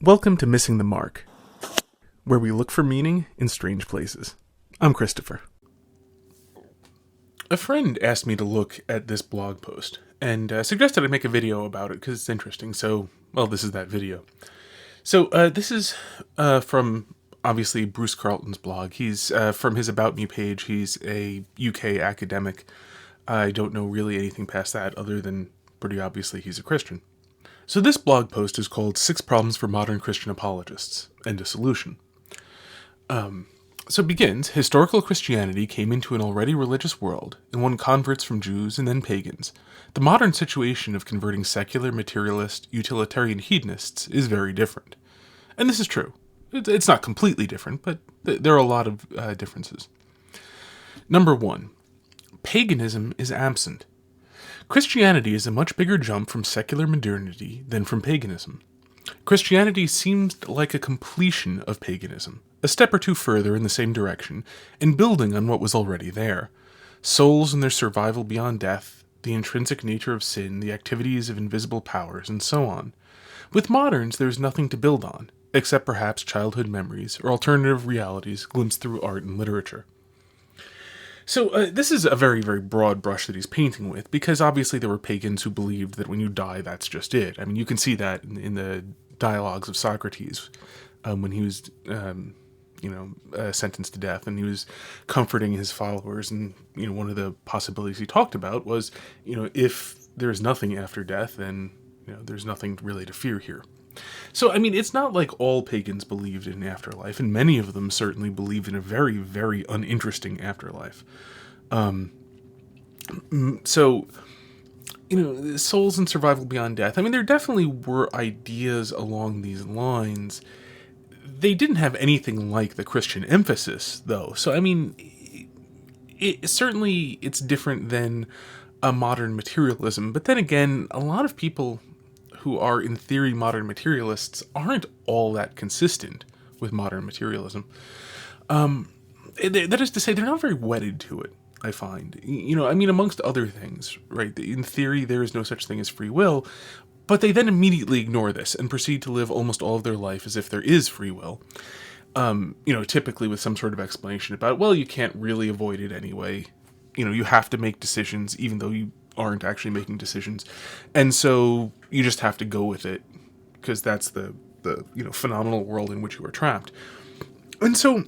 Welcome to Missing the Mark, where we look for meaning in strange places. I'm Christopher. A friend asked me to look at this blog post and suggested I make a video about it because it's interesting. So, this is that video. So, this is from, obviously, Bruce Charlton's blog. He's from his About Me page. He's a UK academic. I don't know really anything past that other than, pretty obviously, he's a Christian. So this blog post is called 6 Problems for Modern Christian Apologists, and a Solution. So it begins, historical Christianity came into an already religious world and won converts from Jews and then pagans. The modern situation of converting secular, materialist, utilitarian hedonists is very different. And this is true. It's not completely different, but there are a lot of differences. Number 1. Paganism is absent. Christianity is a much bigger jump from secular modernity than from paganism. Christianity seems like a completion of paganism, a step or two further in the same direction, and building on what was already there. Souls and their survival beyond death, the intrinsic nature of sin, the activities of invisible powers, and so on. With moderns, there is nothing to build on, except perhaps childhood memories or alternative realities glimpsed through art and literature. So this is a very, very broad brush that he's painting with, because obviously there were pagans who believed that when you die, that's just it. I mean, you can see that in the dialogues of Socrates when he was, sentenced to death, and he was comforting his followers. And, one of the possibilities he talked about was, if there's nothing after death, then, there's nothing really to fear here. So, I mean, it's not like all pagans believed in afterlife, and many of them certainly believed in a very, very uninteresting afterlife. Souls and survival beyond death. I mean, there definitely were ideas along these lines. They didn't have anything like the Christian emphasis, though. So, I mean, it's different than a modern materialism. But then again, a lot of people who are, in theory, modern materialists aren't all that consistent with modern materialism. That is to say, they're not very wedded to it, I find. Amongst other things, right? In theory, there is no such thing as free will, but they then immediately ignore this and proceed to live almost all of their life as if there is free will. Typically with some sort of explanation about, you can't really avoid it anyway. You have to make decisions, even though you aren't actually making decisions, and so you just have to go with it because that's the phenomenal world in which you are trapped. And so,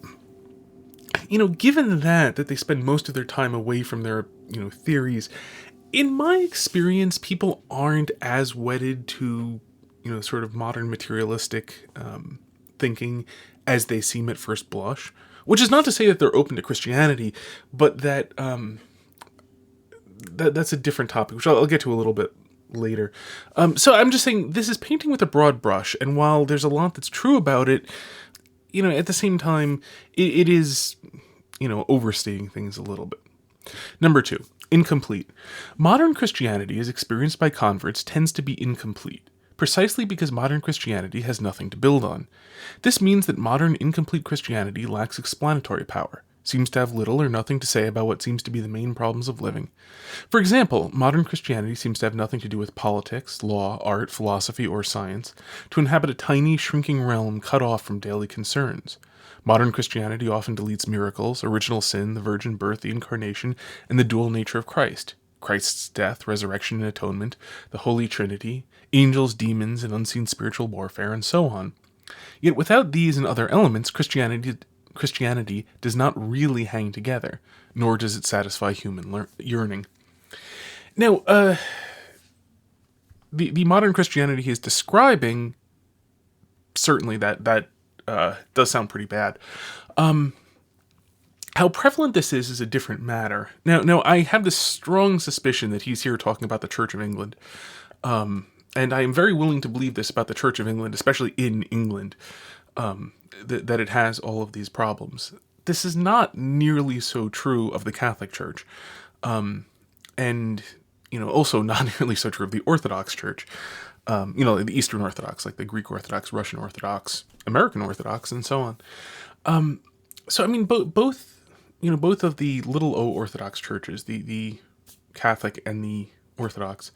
given that they spend most of their time away from their theories, in my experience, people aren't as wedded to sort of modern materialistic thinking as they seem at first blush. Which is not to say that they're open to Christianity, but that that's a different topic, which I'll get to a little bit later. So I'm just saying this is painting with a broad brush, and while there's a lot that's true about it, at the same time, it is, overstating things a little bit. Number 2, incomplete. Modern Christianity, as experienced by converts, tends to be incomplete, precisely because modern Christianity has nothing to build on. This means that modern incomplete Christianity lacks explanatory power, seems to have little or nothing to say about what seems to be the main problems of living. For example, modern Christianity seems to have nothing to do with politics, law, art, philosophy, or science, to inhabit a tiny, shrinking realm cut off from daily concerns. Modern Christianity often deletes miracles, original sin, the virgin birth, the incarnation, and the dual nature of Christ. Christ's death, resurrection, and atonement, the Holy Trinity, angels, demons, and unseen spiritual warfare, and so on. Yet without these and other elements, Christianity does not really hang together, nor does it satisfy human yearning. Now, the modern Christianity he is describing, certainly that does sound pretty bad. How prevalent this is a different matter. Now, I have this strong suspicion that he's here talking about the Church of England, and I am very willing to believe this about the Church of England, especially in England, that it has all of these problems. This is not nearly so true of the Catholic Church, and also not nearly so true of the Orthodox Church. The Eastern Orthodox, like the Greek Orthodox, Russian Orthodox, American Orthodox, and so on. So I mean, both of the little O Orthodox churches, the Catholic and the Orthodox,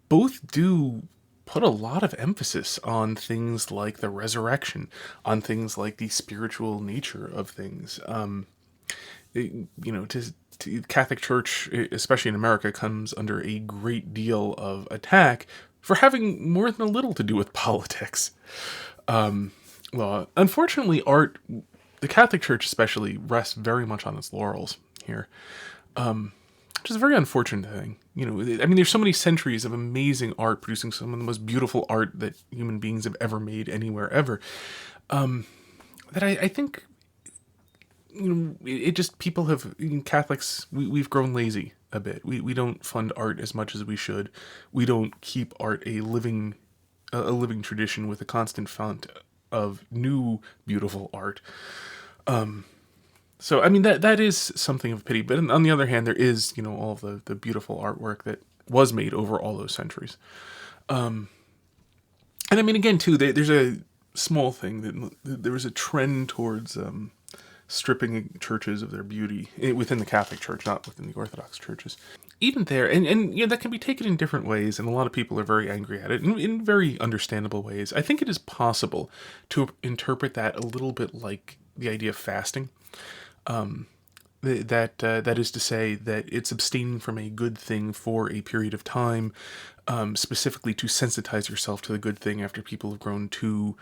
both do put a lot of emphasis on things like the resurrection, on things like the spiritual nature of things. Catholic Church, especially in America, comes under a great deal of attack for having more than a little to do with politics. Well, unfortunately, the Catholic Church especially rests very much on its laurels here, which is a very unfortunate thing. There's so many centuries of amazing art producing some of the most beautiful art that human beings have ever made anywhere ever, that I think, it just, Catholics, we've grown lazy a bit. We don't fund art as much as we should. We don't keep art a living tradition with a constant fount of new beautiful art. So that is something of a pity. But on the other hand, there is all of the beautiful artwork that was made over all those centuries. And again too, there's a small thing that there was a trend towards stripping churches of their beauty within the Catholic Church, not within the Orthodox churches. Even there, and that can be taken in different ways, and a lot of people are very angry at it in very understandable ways. I think it is possible to interpret that a little bit like the idea of fasting. That is to say that it's abstaining from a good thing for a period of time, specifically to sensitize yourself to the good thing after people have grown too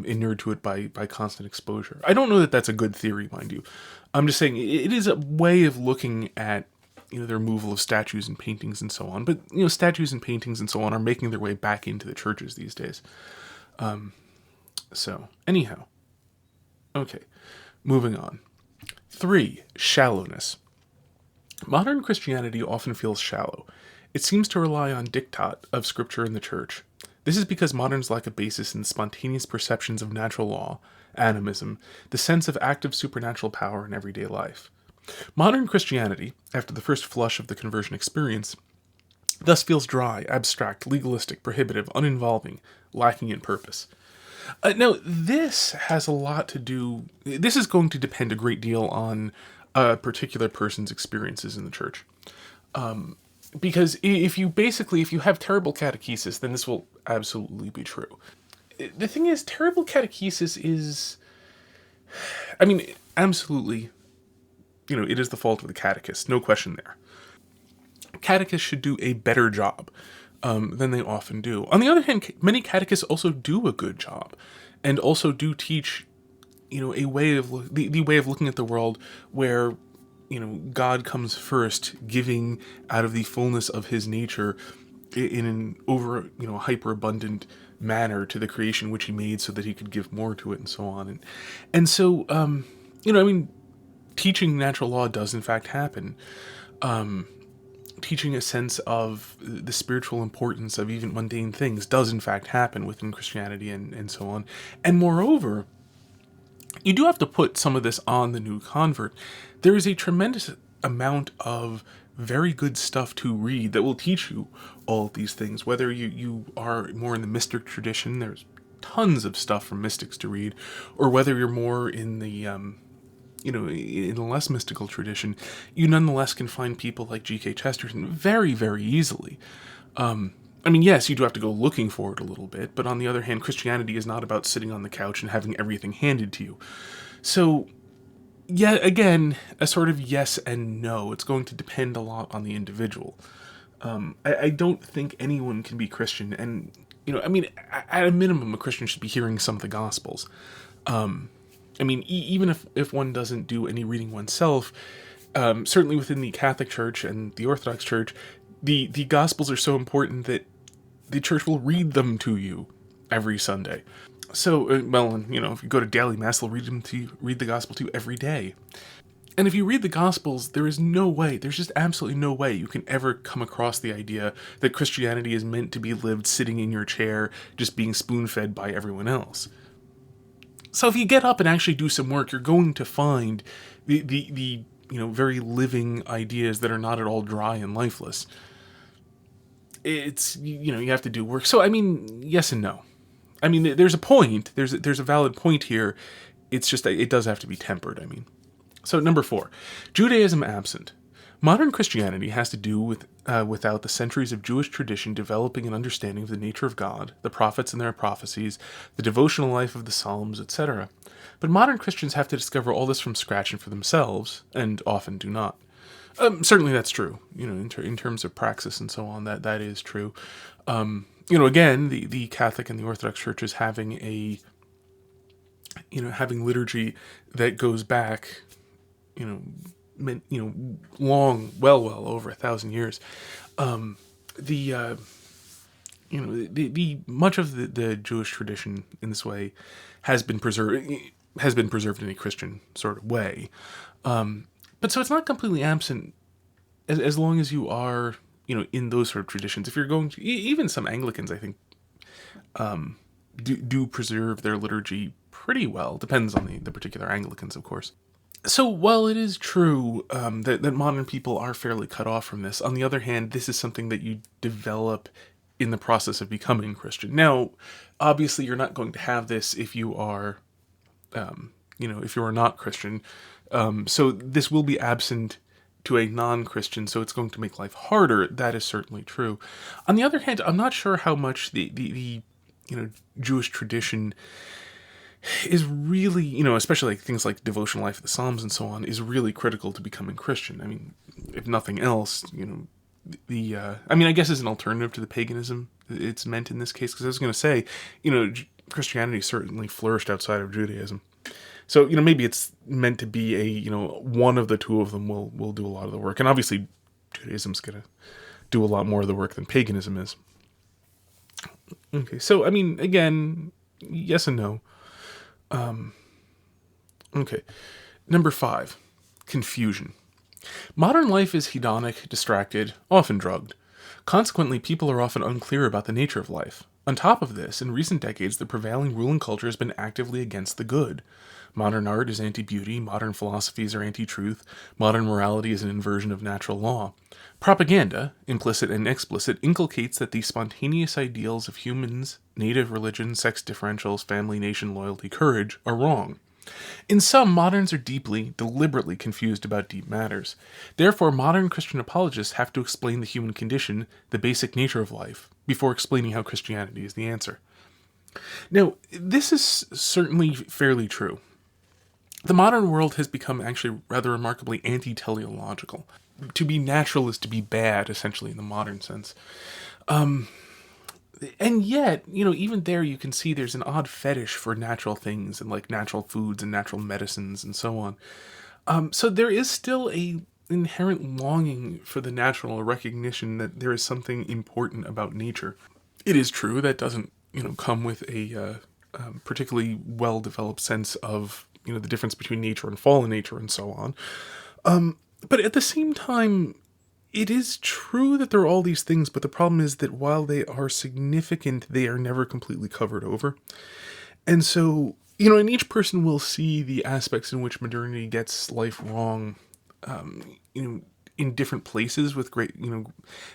inured to it by constant exposure. I don't know that that's a good theory, mind you. I'm just saying it is a way of looking at the removal of statues and paintings and so on. But statues and paintings and so on are making their way back into the churches these days. So anyhow, okay, moving on. 3. Shallowness. Modern Christianity often feels shallow. It seems to rely on diktat of scripture and the church. This is because moderns lack a basis in spontaneous perceptions of natural law, animism, the sense of active supernatural power in everyday life. Modern Christianity, after the first flush of the conversion experience, thus feels dry, abstract, legalistic, prohibitive, uninvolving, lacking in purpose. Now, this has a lot to do... This is going to depend a great deal on a particular person's experiences in the church. Because if you have terrible catechesis, then this will absolutely be true. The thing is, terrible catechesis is... absolutely... it is the fault of the catechist, no question there. Catechists should do a better job than they often do. On the other hand, many catechists also do a good job, and also do teach, a way of the way of looking at the world where, God comes first, giving out of the fullness of His nature in an hyper-abundant manner to the creation which He made, so that He could give more to it, and so on. And so, teaching natural law does in fact happen. Teaching a sense of the spiritual importance of even mundane things does in fact happen within Christianity and so on. And moreover, you do have to put some of this on the new convert. There is a tremendous amount of very good stuff to read that will teach you all of these things. Whether you are more in the mystic tradition, there's tons of stuff from mystics to read, or whether you're more in the in a less mystical tradition, you nonetheless can find people like G.K. Chesterton very, very easily. Yes, you do have to go looking for it a little bit, but on the other hand, Christianity is not about sitting on the couch and having everything handed to you. So, yeah, again, a sort of yes and no. It's going to depend a lot on the individual. I don't think anyone can be Christian, and, at a minimum, a Christian should be hearing some of the Gospels. Even if one doesn't do any reading oneself, certainly within the Catholic Church and the Orthodox Church, the Gospels are so important that the Church will read them to you every Sunday. So, if you go to daily Mass, they'll read the Gospel to you every day. And if you read the Gospels, there's just absolutely no way you can ever come across the idea that Christianity is meant to be lived sitting in your chair, just being spoon-fed by everyone else. So if you get up and actually do some work, you're going to find the very living ideas that are not at all dry and lifeless. It's, you have to do work. So, yes and no. There's a point. There's a valid point here. It's just that it does have to be tempered, So number 4, Judaism absent. Modern Christianity has to do with without the centuries of Jewish tradition developing an understanding of the nature of God, the prophets and their prophecies, the devotional life of the Psalms, etc. But modern Christians have to discover all this from scratch and for themselves, and often do not. Certainly that's true, in terms of praxis and so on, that is true. Again, the Catholic and the Orthodox churches having having liturgy that goes back, long, well over 1,000 years. The much of the Jewish tradition in this way has been preserved in a Christian sort of way. But so it's not completely absent as long as you are, in those sort of traditions. If you're going to, even some Anglicans, I think, do preserve their liturgy pretty well. Depends on the particular Anglicans, of course. So while it is true that modern people are fairly cut off from this, on the other hand, this is something that you develop in the process of becoming Christian. Now, obviously, you're not going to have this if you are, if you are not Christian. So this will be absent to a non-Christian, so it's going to make life harder. That is certainly true. On the other hand, I'm not sure how much the Jewish tradition is really, especially like things like devotional life of the Psalms and so on, is really critical to becoming Christian. I mean, if nothing else, I guess as an alternative to the paganism it's meant in this case, because I was going to say, Christianity certainly flourished outside of Judaism. So, maybe it's meant to be one of the two of them will do a lot of the work. And obviously, Judaism's going to do a lot more of the work than paganism is. Okay, so, again, yes and no. Okay. Number 5, confusion. Modern life is hedonic, distracted, often drugged. Consequently, people are often unclear about the nature of life. On top of this, in recent decades, the prevailing ruling culture has been actively against the good. Modern art is anti-beauty, modern philosophies are anti-truth, modern morality is an inversion of natural law. Propaganda, implicit and explicit, inculcates that the spontaneous ideals of humans, native religion, sex differentials, family, nation, loyalty, courage, are wrong. In sum, moderns are deeply, deliberately confused about deep matters. Therefore, modern Christian apologists have to explain the human condition, the basic nature of life, before explaining how Christianity is the answer. Now, this is certainly fairly true. The modern world has become actually rather remarkably anti-teleological. To be natural is to be bad, essentially, in the modern sense. And yet, even there you can see there's an odd fetish for natural things and like natural foods and natural medicines and so on. So there is still a inherent longing for the natural, a recognition that there is something important about nature. It is true that doesn't, come with a particularly well-developed sense of, the difference between nature and fallen nature and so on. But at the same time, it is true that there are all these things, but the problem is that while they are significant, they are never completely covered over. And so, and each person will see the aspects in which modernity gets life wrong, in different places with great,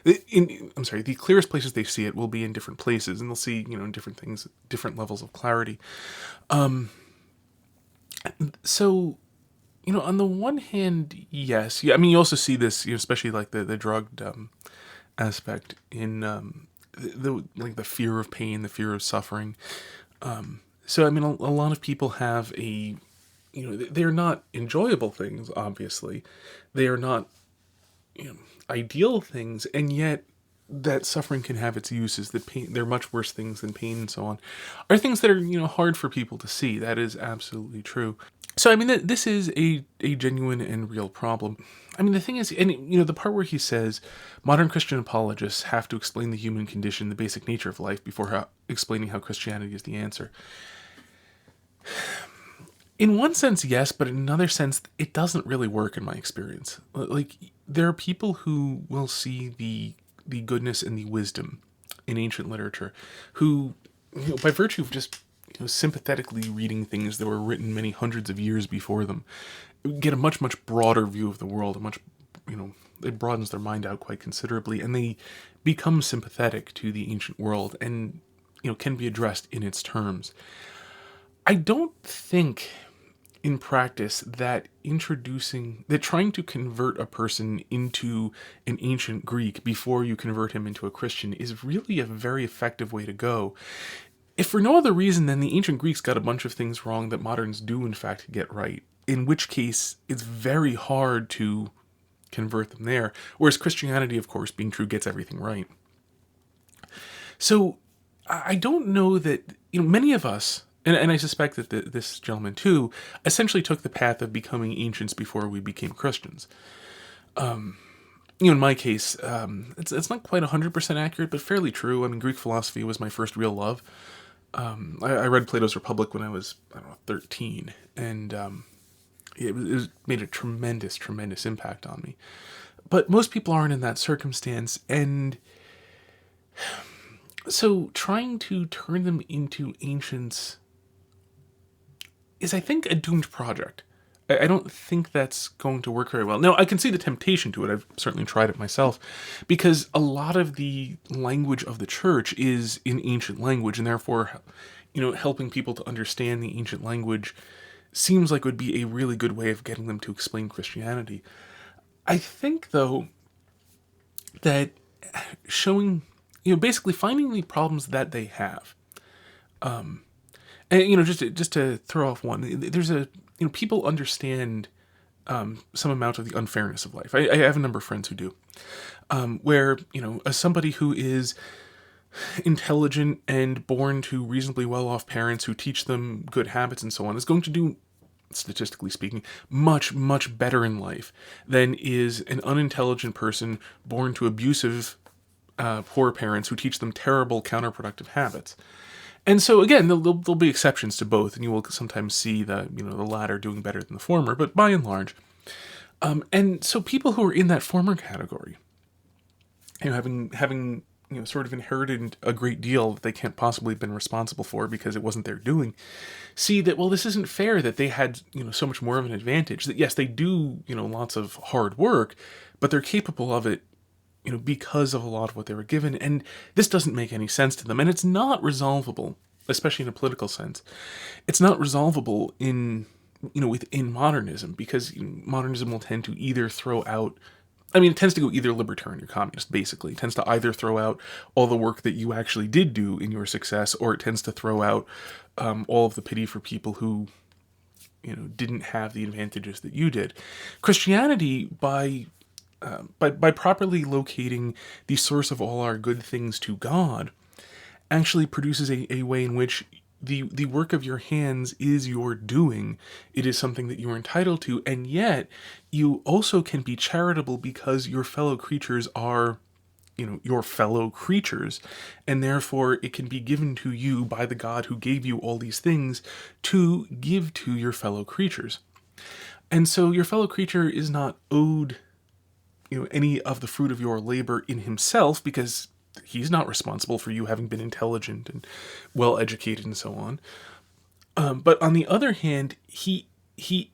the clearest places they see it will be in different places, and they'll see, in different things, different levels of clarity. So, on the one hand, yes. Yeah, you also see this, especially like the drugged aspect in the fear of pain, the fear of suffering. So, a lot of people have they're not enjoyable things, obviously. They are not, ideal things, and yet that suffering can have its uses. That pain, they're much worse things than pain and so on, are things that are, hard for people to see. That is absolutely true. So, this is a genuine and real problem. The thing is, and, the part where he says, modern Christian apologists have to explain the human condition, the basic nature of life, before explaining how Christianity is the answer. In one sense, yes, but in another sense, it doesn't really work in my experience. Like, there are people who will see the goodness and the wisdom in ancient literature, who, by virtue of just sympathetically reading things that were written many hundreds of years before them, get a much, much broader view of the world, it broadens their mind out quite considerably, and they become sympathetic to the ancient world and, can be addressed in its terms. I don't think in practice that trying to convert a person into an ancient Greek before you convert him into a Christian is really a very effective way to go. If for no other reason than the ancient Greeks got a bunch of things wrong that moderns do in fact get right, in which case it's very hard to convert them there, whereas Christianity, of course, being true, gets everything right. So I don't know that, many of us, and I suspect that this gentleman too, essentially took the path of becoming ancients before we became Christians. In my case, it's not quite 100% accurate, but fairly true. I mean, Greek philosophy was my first real love. I read Plato's Republic when I was, 13, and it made a tremendous, tremendous impact on me. But most people aren't in that circumstance, and so trying to turn them into ancients is, I think, a doomed project. I don't think that's going to work very well. Now, I can see the temptation to it. I've certainly tried it myself, because a lot of the language of the church is in ancient language, and therefore, helping people to understand the ancient language seems like it would be a really good way of getting them to explain Christianity. I think, though, that showing, basically finding the problems that they have, and just to throw off one, there's people understand some amount of the unfairness of life. I have a number of friends who do, where as somebody who is intelligent and born to reasonably well-off parents who teach them good habits and so on is going to do, statistically speaking, much, much better in life than is an unintelligent person born to abusive, poor parents who teach them terrible, counterproductive habits. And so again, there'll be exceptions to both, and you will sometimes see the latter doing better than the former, but by and large. And so people who are in that former category, having sort of inherited a great deal that they can't possibly have been responsible for because it wasn't their doing, see that, well, this isn't fair that they had, so much more of an advantage. That yes, they do, lots of hard work, but they're capable of it, because of a lot of what they were given, and this doesn't make any sense to them, and it's not resolvable, especially in a political sense. It's not resolvable within modernism, because modernism will tend to either throw out, it tends to go either libertarian or communist, basically. It tends to either throw out all the work that you actually did do in your success, or it tends to throw out all of the pity for people who, didn't have the advantages that you did. Christianity, by properly locating the source of all our good things to God, actually produces a way in which the work of your hands is your doing. It is something that you are entitled to, and yet you also can be charitable because your fellow creatures are, your fellow creatures, and therefore it can be given to you by the God who gave you all these things to give to your fellow creatures. And so your fellow creature is not owed any of the fruit of your labor in himself, because he's not responsible for you having been intelligent and well-educated and so on. But on the other hand, he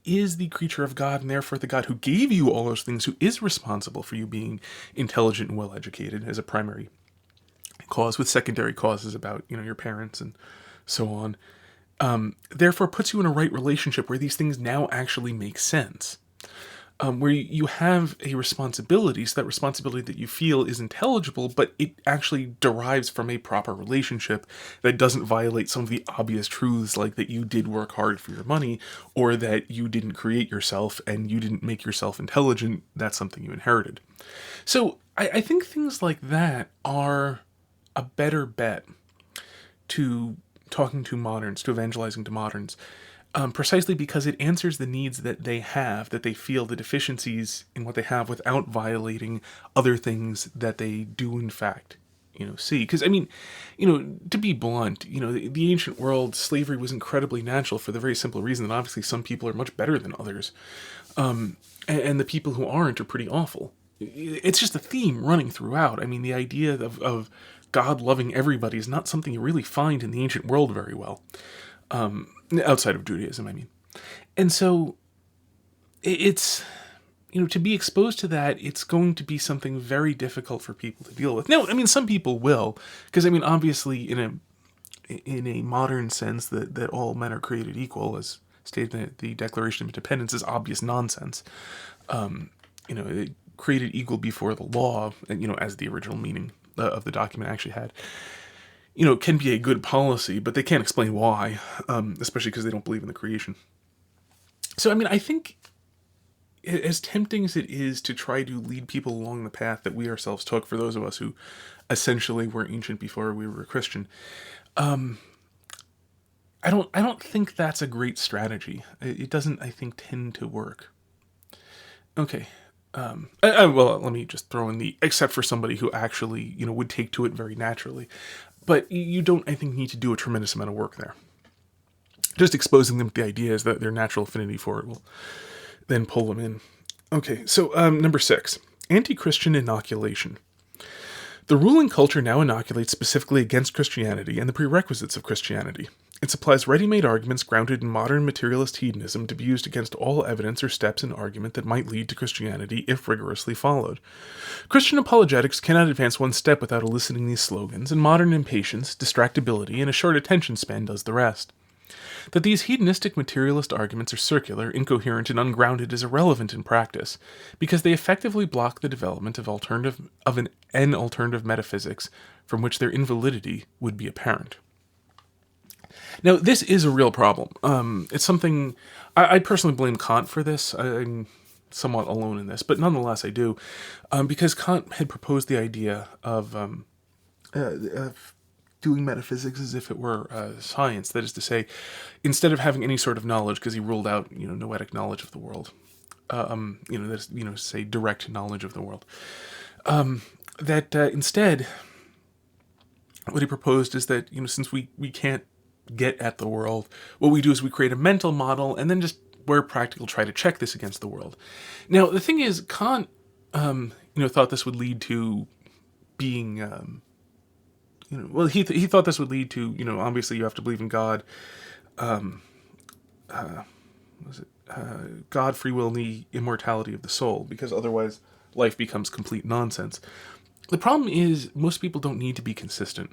is the creature of God, and therefore the God who gave you all those things, who is responsible for you being intelligent and well-educated as a primary cause, with secondary causes about, your parents and so on. Therefore puts you in a right relationship where these things now actually make sense. Where you have a responsibility, so that responsibility that you feel is intelligible, but it actually derives from a proper relationship that doesn't violate some of the obvious truths, like that you did work hard for your money, or that you didn't create yourself and you didn't make yourself intelligent. That's something you inherited. So I think things like that are a better bet to talking to moderns, to evangelizing to moderns. Precisely because it answers the needs that they have, that they feel the deficiencies in what they have, without violating other things that they do in fact, see. Because, to be blunt, the ancient world, slavery was incredibly natural for the very simple reason that obviously some people are much better than others. And the people who aren't are pretty awful. It's just a theme running throughout. The idea of God loving everybody is not something you really find in the ancient world very well. Outside of Judaism, And so it's, to be exposed to that, it's going to be something very difficult for people to deal with. Now, some people will, because, obviously in a modern sense that all men are created equal, as stated that the Declaration of Independence is obvious nonsense. It created equal before the law, and, as the original meaning of the document actually had, can be a good policy, but they can't explain why, especially because they don't believe in the creation. So, I think as tempting as it is to try to lead people along the path that we ourselves took, for those of us who essentially were ancient before we were Christian, I don't think that's a great strategy. It doesn't, I think, tend to work. Okay. Well, let me just throw in except for somebody who actually, would take to it very naturally. But you don't, I think, need to do a tremendous amount of work there. Just exposing them to the ideas that their natural affinity for it will then pull them in. Okay, so number 6, anti-Christian inoculation. The ruling culture now inoculates specifically against Christianity and the prerequisites of Christianity. It supplies ready-made arguments grounded in modern materialist hedonism to be used against all evidence or steps in argument that might lead to Christianity if rigorously followed. Christian apologetics cannot advance one step without eliciting these slogans, and modern impatience, distractibility, and a short attention span does the rest. That these hedonistic materialist arguments are circular, incoherent, and ungrounded is irrelevant in practice, because they effectively block the development of an alternative metaphysics from which their invalidity would be apparent. Now, this is a real problem. It's something I personally blame Kant for this. I'm somewhat alone in this, but nonetheless I do, because Kant had proposed the idea of doing metaphysics as if it were science. That is to say, instead of having any sort of knowledge, because he ruled out noetic knowledge of the world, say direct knowledge of the world, instead, what he proposed is that since we can't get at the world, what we do is we create a mental model and then just, where practical, try to check this against the world. Now, the thing is, Kant, thought this would lead to being, he thought this would lead to, obviously you have to believe in God, God, free will, and the immortality of the soul, because otherwise life becomes complete nonsense. The problem is, most people don't need to be consistent.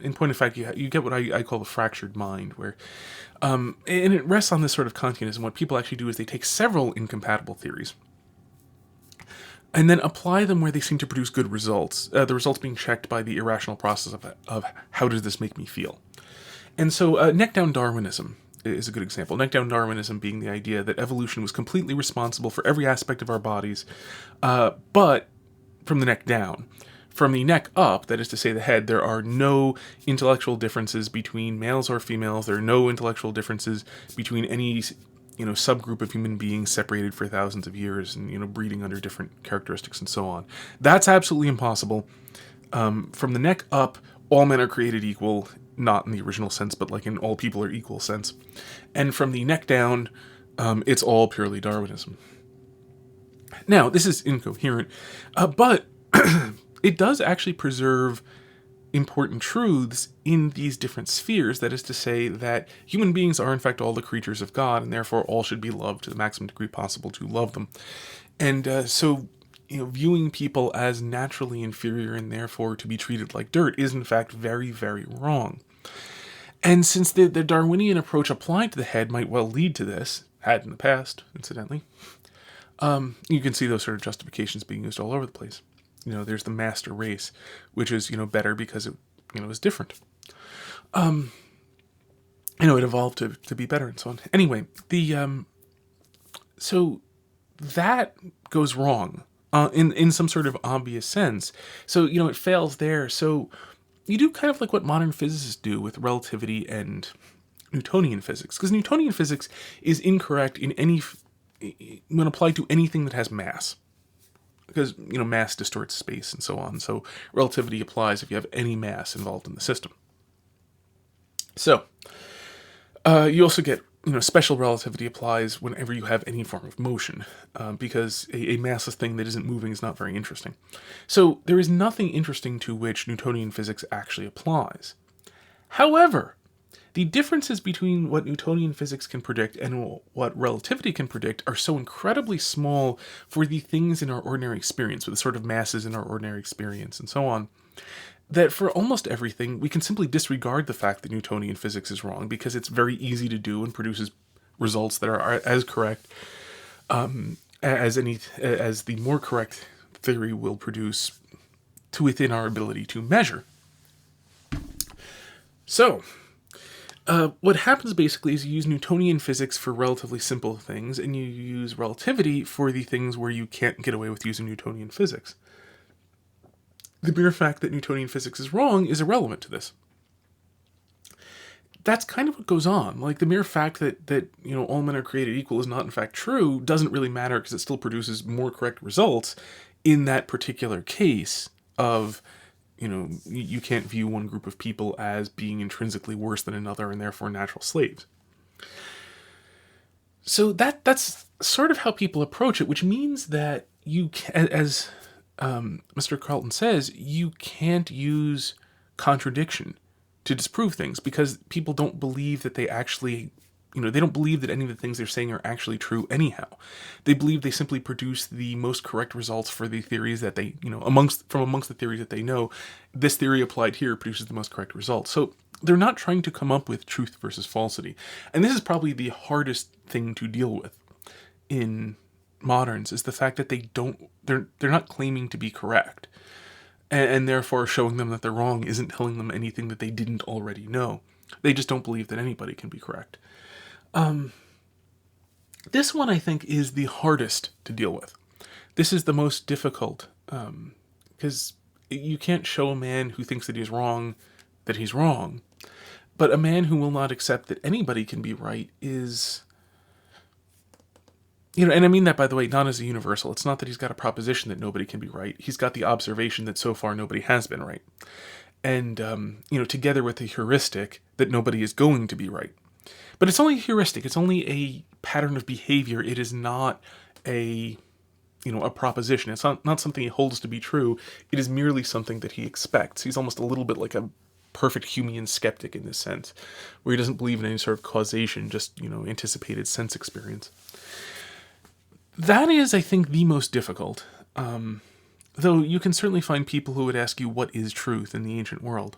In point of fact, you get what I call the fractured mind, where, and it rests on this sort of Kantianism. What people actually do is they take several incompatible theories, and then apply them where they seem to produce good results, the results being checked by the irrational process of how does this make me feel. And so neck-down Darwinism is a good example. Neck-down Darwinism being the idea that evolution was completely responsible for every aspect of our bodies, but from the neck down. From the neck up, that is to say the head, there are no intellectual differences between males or females. There are no intellectual differences between any subgroup of human beings separated for thousands of years and breeding under different characteristics and so on. That's absolutely impossible. From the neck up, all men are created equal, not in the original sense, but like in all people are equal sense. And from the neck down, it's all purely Darwinism. Now, this is incoherent, but it does actually preserve important truths in these different spheres. That is to say that human beings are in fact all the creatures of God, and therefore all should be loved to the maximum degree possible to love them. And so viewing people as naturally inferior and therefore to be treated like dirt is in fact very, very wrong. And since the Darwinian approach applied to the head might well lead to this, had in the past, incidentally, you can see those sort of justifications being used all over the place. There's the master race, which is, better because it, is different. It evolved to be better and so on. Anyway, so that goes wrong in some sort of obvious sense. So, it fails there. So you do kind of like what modern physicists do with relativity and Newtonian physics, because Newtonian physics is incorrect when applied to anything that has mass. Because, mass distorts space and so on. So relativity applies if you have any mass involved in the system. So, you also get, special relativity applies whenever you have any form of motion. Because a massless thing that isn't moving is not very interesting. So there is nothing interesting to which Newtonian physics actually applies. However, the differences between what Newtonian physics can predict and what relativity can predict are so incredibly small for the things in our ordinary experience, with the sort of masses in our ordinary experience and so on, that for almost everything, we can simply disregard the fact that Newtonian physics is wrong because it's very easy to do and produces results that are as correct as the more correct theory will produce to within our ability to measure. So, what happens basically is you use Newtonian physics for relatively simple things, and you use relativity for the things where you can't get away with using Newtonian physics. The mere fact that Newtonian physics is wrong is irrelevant to this. That's kind of what goes on. Like, the mere fact that all men are created equal is not in fact true doesn't really matter, because it still produces more correct results in that particular case of, you can't view one group of people as being intrinsically worse than another and therefore natural slaves. So that's sort of how people approach it, which means that as Mr. Charlton says, you can't use contradiction to disprove things, because people don't believe that they actually, they don't believe that any of the things they're saying are actually true anyhow. They believe they simply produce the most correct results for the theories that they, amongst the theories that they know, this theory applied here produces the most correct results. So they're not trying to come up with truth versus falsity. And this is probably the hardest thing to deal with in moderns, is the fact that they're not claiming to be correct. And therefore showing them that they're wrong isn't telling them anything that they didn't already know. They just don't believe that anybody can be correct. This one, I think, is the hardest to deal with. This is the most difficult, because you can't show a man who thinks that he's wrong that he's wrong. But a man who will not accept that anybody can be right is... and I mean that, by the way, not as a universal. It's not that he's got a proposition that nobody can be right. He's got the observation that so far nobody has been right. And, together with the heuristic that nobody is going to be right. But it's only a heuristic. It's only a pattern of behavior. It is not a proposition. It's not something he holds to be true. It is merely something that he expects. He's almost a little bit like a perfect Humean skeptic in this sense, where he doesn't believe in any sort of causation, just, anticipated sense experience. That is, I think, the most difficult. Though you can certainly find people who would ask you, what is truth in the ancient world?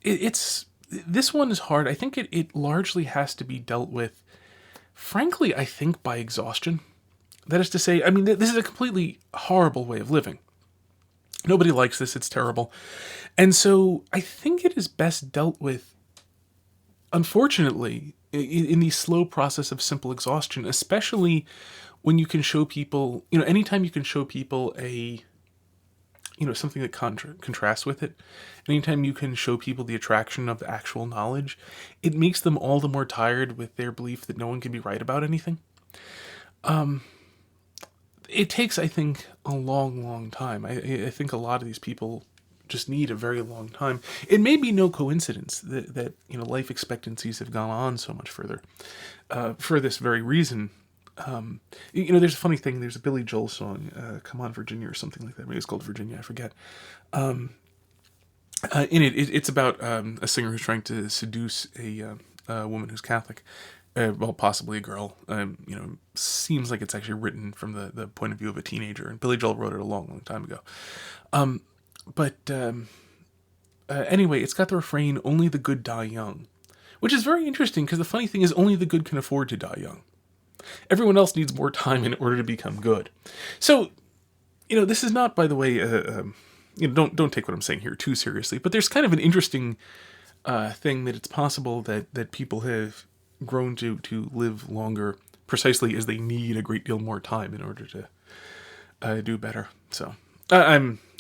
This one is hard. I think it largely has to be dealt with, frankly, I think, by exhaustion. That is to say, this is a completely horrible way of living. Nobody likes this. It's terrible. And so I think it is best dealt with, unfortunately, in the slow process of simple exhaustion, especially when you can show people, anytime you can show people something that contrasts with it, anytime you can show people the attraction of actual knowledge, it makes them all the more tired with their belief that no one can be right about anything. It takes, I think, a long, long time. I think a lot of these people just need a very long time. It may be no coincidence that life expectancies have gone on so much further for this very reason. There's a funny thing. There's a Billy Joel song, "Come On Virginia" or something like that. Maybe it's called Virginia. I forget. In it's about a singer who's trying to seduce a woman who's Catholic. Possibly a girl. Seems like it's actually written from the point of view of a teenager, and Billy Joel wrote it a long, long time ago. Anyway, it's got the refrain, "Only the good die young," which is very interesting, because the funny thing is only the good can afford to die young. Everyone else needs more time in order to become good. So, this is not, by the way, don't take what I'm saying here too seriously, but there's kind of an interesting thing that it's possible that people have grown to live longer precisely as they need a great deal more time in order to do better. So,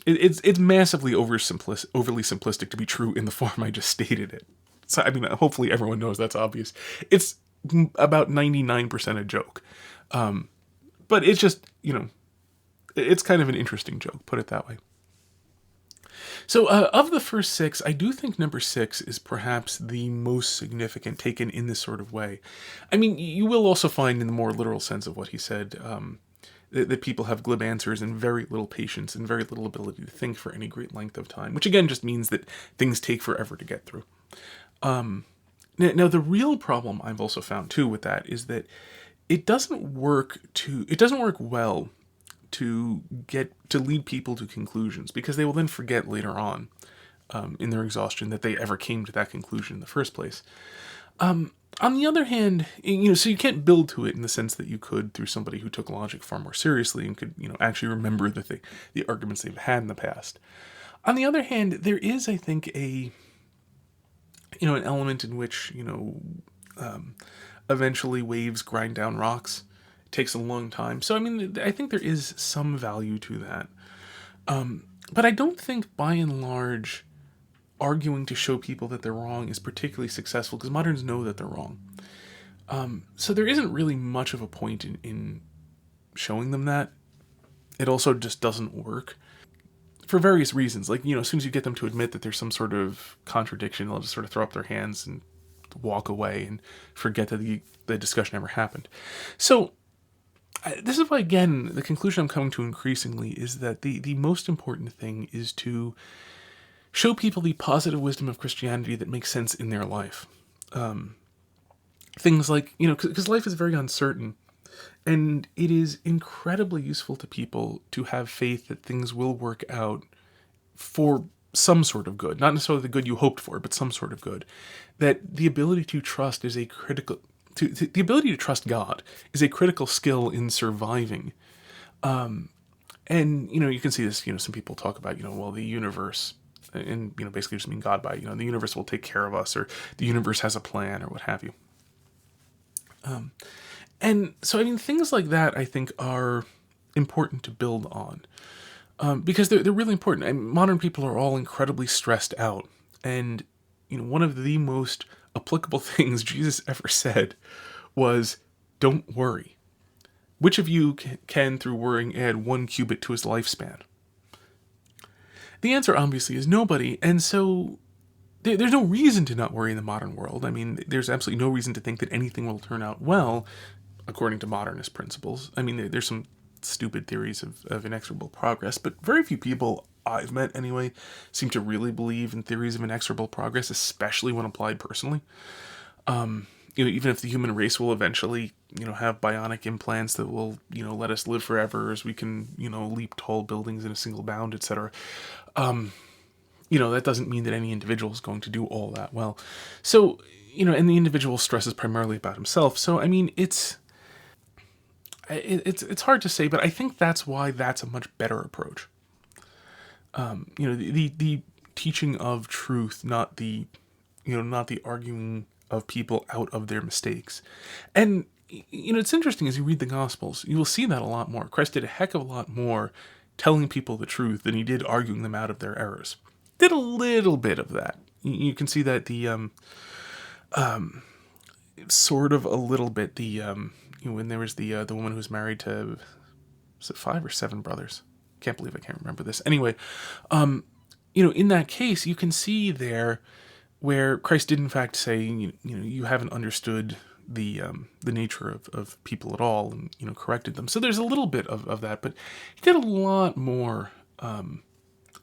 it's massively overly simplistic to be true in the form I just stated it. So, hopefully everyone knows that's obvious. It's about 99% a joke. But it's just, it's kind of an interesting joke, put it that way. So of the first six, I do think number 6 is perhaps the most significant, taken in this sort of way. You will also find in the more literal sense of what he said, that people have glib answers and very little patience and very little ability to think for any great length of time, which again just means that things take forever to get through. Now, the real problem I've also found too with that is that it doesn't work well to lead people to conclusions, because they will then forget later on in their exhaustion that they ever came to that conclusion in the first place. On the other hand, so you can't build to it in the sense that you could through somebody who took logic far more seriously and could, actually remember the arguments they've had in the past. On the other hand, there is, I think, an element in which, eventually waves grind down rocks. It takes a long time. So, I think there is some value to that. But I don't think, by and large, arguing to show people that they're wrong is particularly successful, because moderns know that they're wrong. So there isn't really much of a point in showing them that. It also just doesn't work for various reasons. Like, as soon as you get them to admit that there's some sort of contradiction, they'll just sort of throw up their hands and walk away and forget that the discussion ever happened. So this is why, again, the conclusion I'm coming to increasingly is that the most important thing is to show people the positive wisdom of Christianity that makes sense in their life. Things like, because life is very uncertain, and it is incredibly useful to people to have faith that things will work out for some sort of good. Not necessarily the good you hoped for, but some sort of good. That the ability to trust is a critical... the ability to trust God is a critical skill in surviving. And, you can see this, some people talk about, the universe... and basically just mean God by the universe will take care of us, or the universe has a plan, or what have you. And so things like that I think are important to build on, because they're really important. And modern people are all incredibly stressed out, and one of the most applicable things Jesus ever said was, "Don't worry." Which of you can through worrying add 1 cubit to his lifespan? The answer, obviously, is nobody, and so there's no reason to not worry in the modern world. There's absolutely no reason to think that anything will turn out well, according to modernist principles. There's some stupid theories of inexorable progress, but very few people I've met, anyway, seem to really believe in theories of inexorable progress, especially when applied personally. Even if the human race will eventually, have bionic implants that will, let us live forever as we can, leap tall buildings in a single bound, etc. That doesn't mean that any individual is going to do all that well. So, and the individual stresses primarily about himself. So, it's hard to say, but I think that's why that's a much better approach. The teaching of truth, not the arguing of people out of their mistakes. And, it's interesting as you read the Gospels, you will see that a lot more. Christ did a heck of a lot more telling people the truth than he did arguing them out of their errors. Did a little bit of that. You can see that sort of a little bit, when there was the woman who was married to, was it 5 or 7 brothers? Can't believe I can't remember this. Anyway, in that case, you can see there where Christ did in fact say, you haven't understood the nature of people at all, and corrected them. So there's a little bit of that, but he did a lot more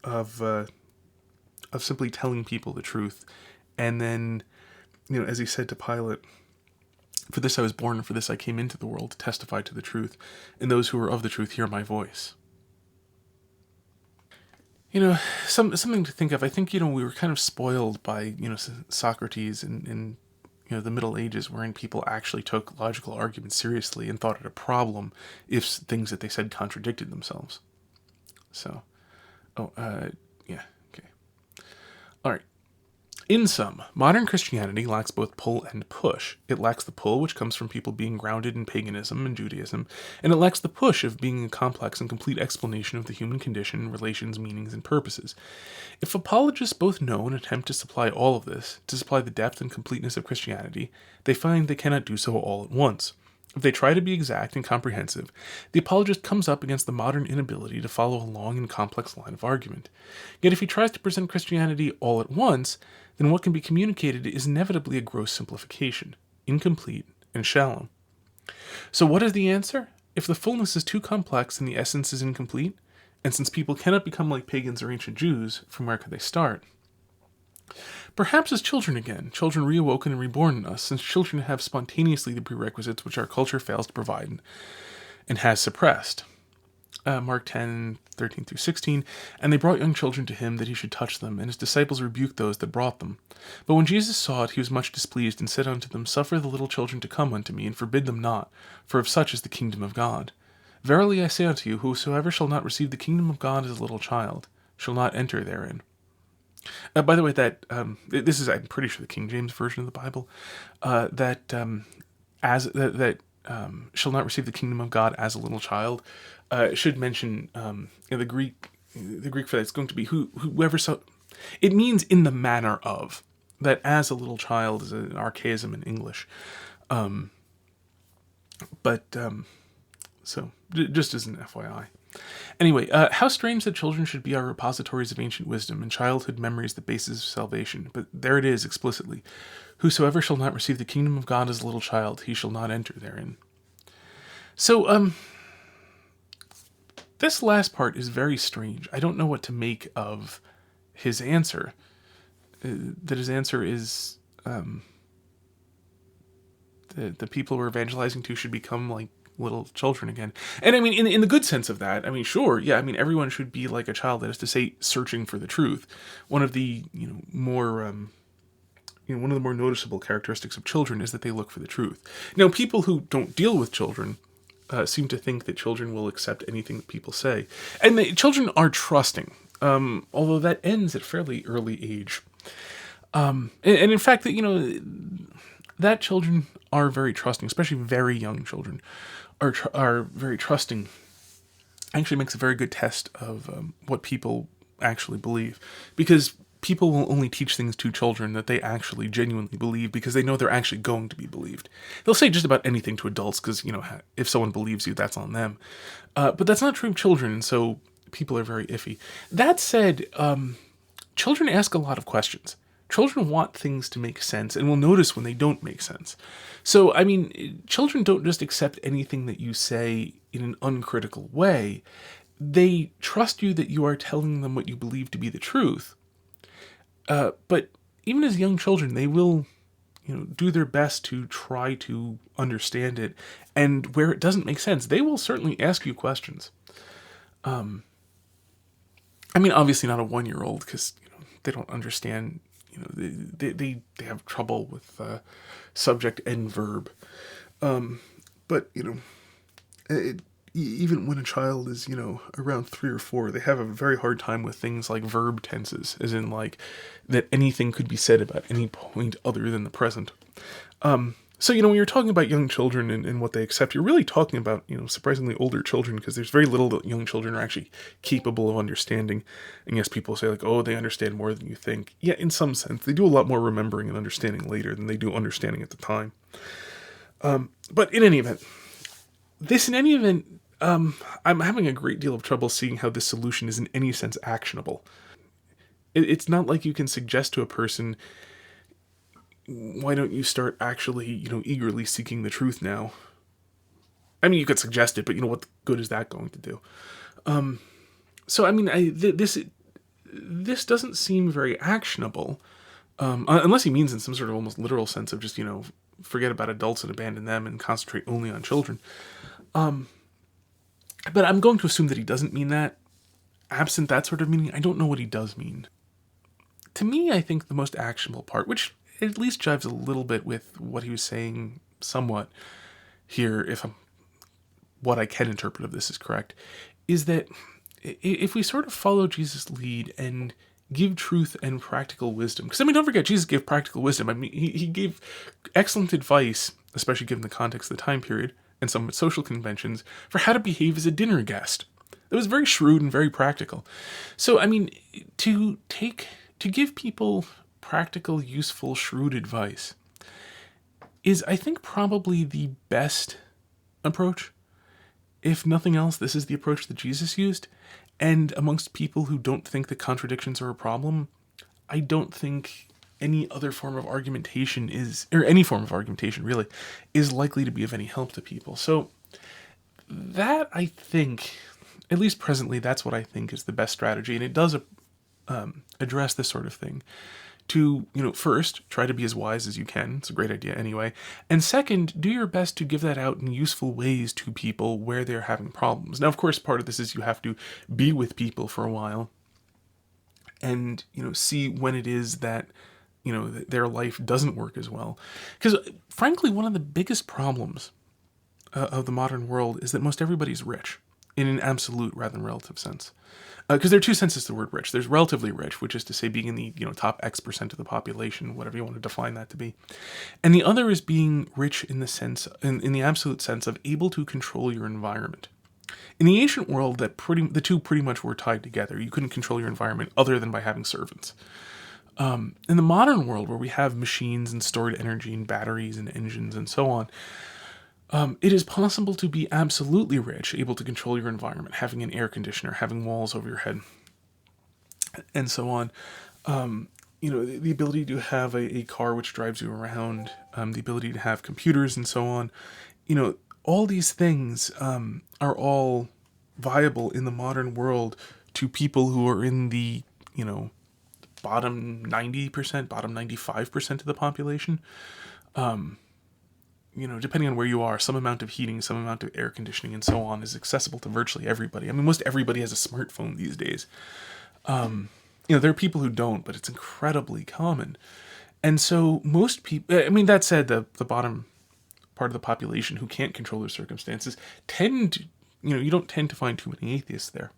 of simply telling people the truth, and then as he said to Pilate, "For this I was born, and for this I came into the world, to testify to the truth, and those who are of the truth hear my voice." Something to think of. I think, we were kind of spoiled by, Socrates and the Middle Ages, wherein people actually took logical arguments seriously and thought it a problem if things that they said contradicted themselves. So, yeah, okay. All right. In sum, modern Christianity lacks both pull and push. It lacks the pull, which comes from people being grounded in paganism and Judaism, and it lacks the push of being a complex and complete explanation of the human condition, relations, meanings, and purposes. If apologists both know and attempt to supply all of this, to supply the depth and completeness of Christianity, they find they cannot do so all at once. If they try to be exact and comprehensive, the apologist comes up against the modern inability to follow a long and complex line of argument. Yet if he tries to present Christianity all at once, then what can be communicated is inevitably a gross simplification, incomplete, and shallow. So what is the answer? If the fullness is too complex and the essence is incomplete, and since people cannot become like pagans or ancient Jews, from where could they start? Perhaps as children again, children reawoken and reborn in us, since children have spontaneously the prerequisites which our culture fails to provide and has suppressed. Mark 10, 13 through 16, and they brought young children to him that he should touch them, and his disciples rebuked those that brought them. But when Jesus saw it, he was much displeased, and said unto them, Suffer the little children to come unto me, and forbid them not, for of such is the kingdom of God. Verily I say unto you, whosoever shall not receive the kingdom of God as a little child, shall not enter therein. By the way, that this is, I'm pretty sure, the King James version of the Bible, shall not receive the kingdom of God as a little child, should mention the Greek for that is going to be whoever. So it means in the manner of, that as a little child is an archaism in English, so just as an FYI. Anyway, how strange that children should be our repositories of ancient wisdom, and childhood memories the basis of salvation. But there it is explicitly. Whosoever shall not receive the kingdom of God as a little child, he shall not enter therein. So, this last part is very strange. I don't know what to make of his answer. That his answer is the people we're evangelizing to should become like little children again. And I mean, in the good sense of that, I mean, sure, yeah, I mean, everyone should be like a child, that is to say, searching for the truth. One of the, more noticeable characteristics of children is that they look for the truth. Now, people who don't deal with children seem to think that children will accept anything that people say. And children are trusting, although that ends at fairly early age. And in fact, that children are very trusting, especially very young children, are very trusting, actually makes a very good test of what people actually believe. Because people will only teach things to children that they actually genuinely believe, because they know they're actually going to be believed. They'll say just about anything to adults, because, if someone believes you, that's on them. But that's not true of children, and so people are very iffy. That said, children ask a lot of questions. Children want things to make sense, and will notice when they don't make sense. So, I mean, children don't just accept anything that you say in an uncritical way. They trust you that you are telling them what you believe to be the truth. But even as young children, they will, do their best to try to understand it. And where it doesn't make sense, they will certainly ask you questions. I mean, obviously not a 1-year-old, because, they don't understand. They have trouble with subject and verb. But, even when a child is, around 3 or 4, they have a very hard time with things like verb tenses, as in, like, that anything could be said about any point other than the present. So, when you're talking about young children and what they accept, you're really talking about, surprisingly older children, because there's very little that young children are actually capable of understanding. And yes, people say, like, oh, they understand more than you think. Yeah, in some sense, they do a lot more remembering and understanding later than they do understanding at the time. But in any event, I'm having a great deal of trouble seeing how this solution is in any sense actionable. It's not like you can suggest to a person, why don't you start actually, eagerly seeking the truth now? I mean, you could suggest it, but what good is that going to do? So, I mean, this doesn't seem very actionable, unless he means in some sort of almost literal sense of just, forget about adults and abandon them and concentrate only on children. But I'm going to assume that he doesn't mean that. Absent that sort of meaning, I don't know what he does mean. To me, I think the most actionable part, which at least jives a little bit with what he was saying somewhat here, what I can interpret of this is correct, is that if we sort of follow Jesus' lead and give truth and practical wisdom, because, I mean, don't forget, Jesus gave practical wisdom. I mean, he gave excellent advice, especially given the context of the time period and some social conventions, for how to behave as a dinner guest. That was very shrewd and very practical. So, I mean, to give people practical, useful, shrewd advice is, I think, probably the best approach. If nothing else, this is the approach that Jesus used. And amongst people who don't think that contradictions are a problem, I don't think any other form of argumentation any form of argumentation really, is likely to be of any help to people. So that, I think, at least presently, that's what I think is the best strategy. And it does address this sort of thing to, first, try to be as wise as you can. It's a great idea anyway. And second, do your best to give that out in useful ways to people where they're having problems. Now, of course, part of this is you have to be with people for a while and, see when it is that, their life doesn't work as well. Because, frankly, one of the biggest problems of the modern world is that most everybody's rich in an absolute rather than relative sense. Because there are two senses to the word rich. There's relatively rich, which is to say being in the top X% of the population, whatever you want to define that to be. And the other is being rich in the sense, in the absolute sense of able to control your environment. In the ancient world, the two pretty much were tied together. You couldn't control your environment other than by having servants. In the modern world, where we have machines and stored energy and batteries and engines and so on, it is possible to be absolutely rich, able to control your environment, having an air conditioner, having walls over your head, and so on. The ability to have a car which drives you around, the ability to have computers and so on. All these things are all viable in the modern world to people who are in the, bottom 90%, bottom 95% of the population. Depending on where you are, some amount of heating, some amount of air conditioning, and so on is accessible to virtually everybody. I mean, most everybody has a smartphone these days. There are people who don't, but it's incredibly common. And so most people, that said, the bottom part of the population who can't control their circumstances you don't tend to find too many atheists there.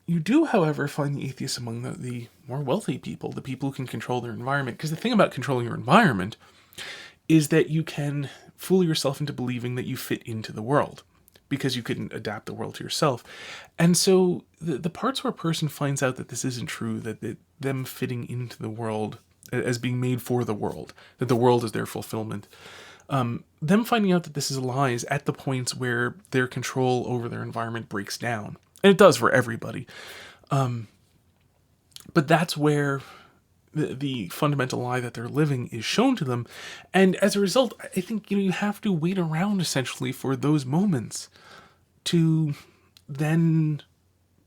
You do, however, find the atheists among the more wealthy people, the people who can control their environment. Because the thing about controlling your environment is that you can fool yourself into believing that you fit into the world because you couldn't adapt the world to yourself. And so the parts where a person finds out that this isn't true, that them fitting into the world as being made for the world, that the world is their fulfillment, them finding out that this is lies at the points where their control over their environment breaks down. And it does for everybody. But that's where the fundamental lie that they're living is shown to them. And as a result, I think, you have to wait around essentially for those moments to then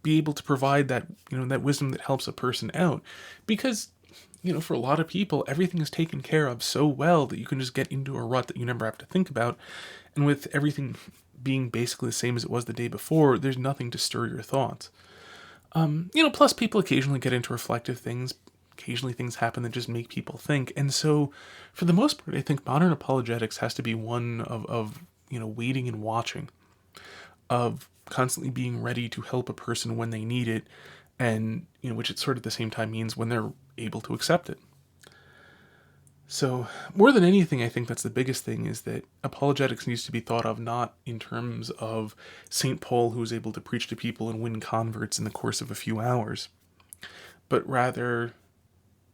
be able to provide that, that wisdom that helps a person out. Because, for a lot of people, everything is taken care of so well that you can just get into a rut that you never have to think about. And with everything being basically the same as it was the day before, there's nothing to stir your thoughts. Plus people occasionally get into reflective things. Occasionally things happen that just make people think. And so, for the most part, I think modern apologetics has to be one of waiting and watching, of constantly being ready to help a person when they need it, and, which it sort of at the same time means when they're able to accept it. So, more than anything, I think that's the biggest thing, is that apologetics needs to be thought of not in terms of St. Paul, who was able to preach to people and win converts in the course of a few hours, but rather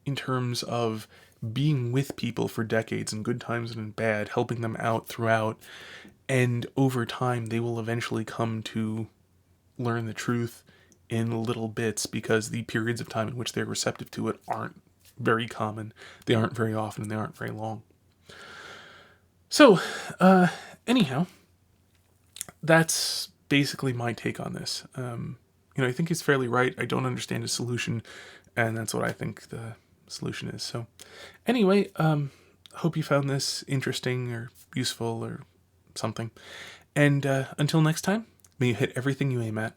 in terms of being with people for decades in good times and in bad, helping them out throughout, and over time they will eventually come to learn the truth in little bits, because the periods of time in which they're receptive to it aren't very common, they aren't very often, and they aren't very long. So, anyhow, that's basically my take on this. I think he's fairly right. I don't understand his solution, and that's what I think the solution is. So, anyway, hope you found this interesting or useful or something. And until next time, may you hit everything you aim at.